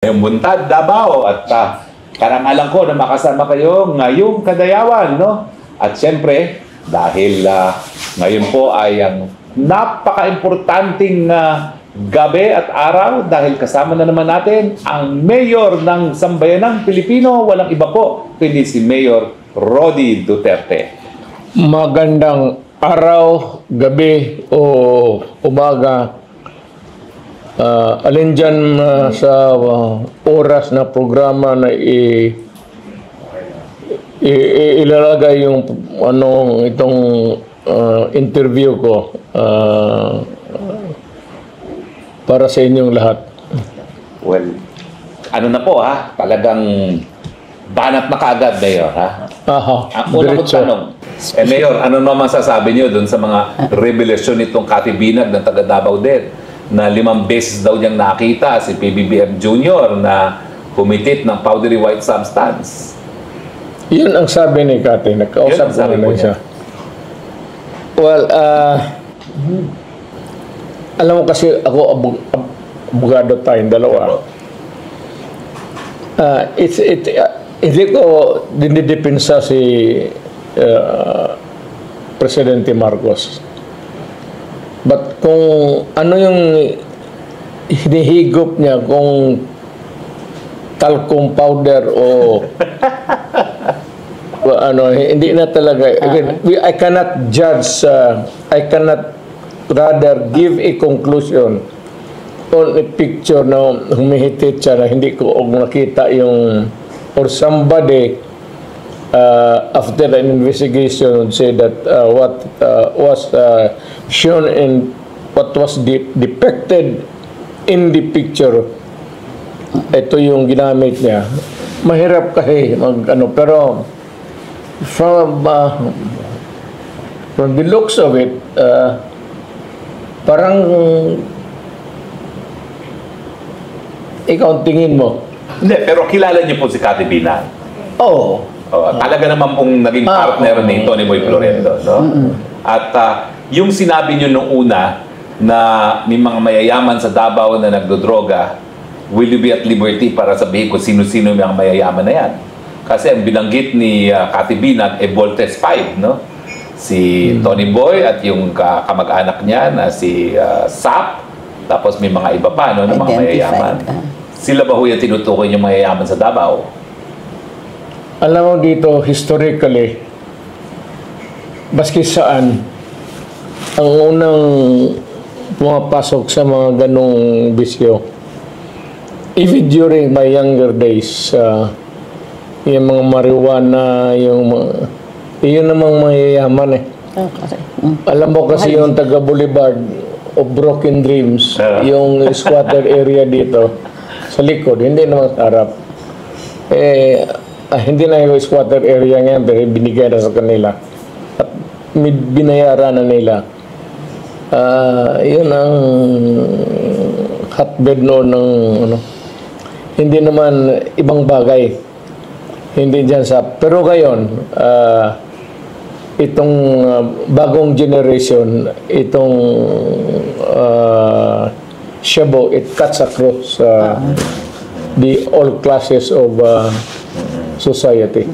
Ngayong Buntad, Davao at karangalan ko na makasama kayo ngayong Kadayawan, no? At siyempre, dahil ngayon po ay ang napaka-importanting gabi at araw dahil kasama na naman natin ang Mayor ng Sambayanang Pilipino, walang iba po kundi si Mayor Rody Duterte. Magandang araw, gabi o umaga. Alin dyan sa oras na programa na ilalagay yung itong interview ko para sa inyong lahat. Well, ano na po talagang banat na kaagad, Mayor, ha? Ang una kong tanong, Mayor, ano naman sasabi niyo dun sa mga revelasyon nitong Cathy Binag ng taga Davao din? Na 5 beses daw niyang nakita si PBBM Jr. na humitit ng powdery white substance. Yun ang sabi ni Cathy. Nagkausap ko naman siya. Well, alam mo kasi ako abogado tayong dalawa. Hindi ko dinidepensa si Presidente Marcos. But kung ano yung hinihigop niya, kung talcum powder o hindi na talaga. I cannot judge, I cannot rather give a conclusion on a picture na humihitit siya na hindi ko nakita yung, or somebody after an investigation would say that what was shown in what was depicted in the picture, ito yung ginamit niya. Mahirap kasi pero from the looks of it, parang ikaw ang tingin mo. Hindi, pero kilala niyo po si Cathy Binag. Oo. Talaga naman pong naging partner ni Tony Boy Florendo, no? At yung sinabi niyo nung una na may mga mayayaman sa Davao na nagdodroga, will you be at liberty para sabihin kung sino-sino yung mayayaman na yan? Kasi ang binanggit ni Cathy Binag Voltes 5, no? Si Tony Boy at yung kamag-anak niya na si Sap, tapos may mga iba pa, no, ng mga mayayaman. Sila ba ho yung tinutukoy yung mayayaman sa Davao? Alam mo dito, historically, baski saan, ang unang pumapasok sa mga ganong bisyo, even during my younger days, yung mga marijuana, yun namang mayayaman eh. Alam mo kasi yung taga Boulevard of Broken Dreams, yung squatter area dito, sa likod, hindi naman sa harap. Hindi na yung squatter area ngayon, pero binigay na sa kanila. At binayaran na nila. Yun ang hotbed noon ng hindi naman ibang bagay. Hindi dyan sa... Pero ngayon, itong bagong generation, itong Shabu, it cuts across the all classes of society.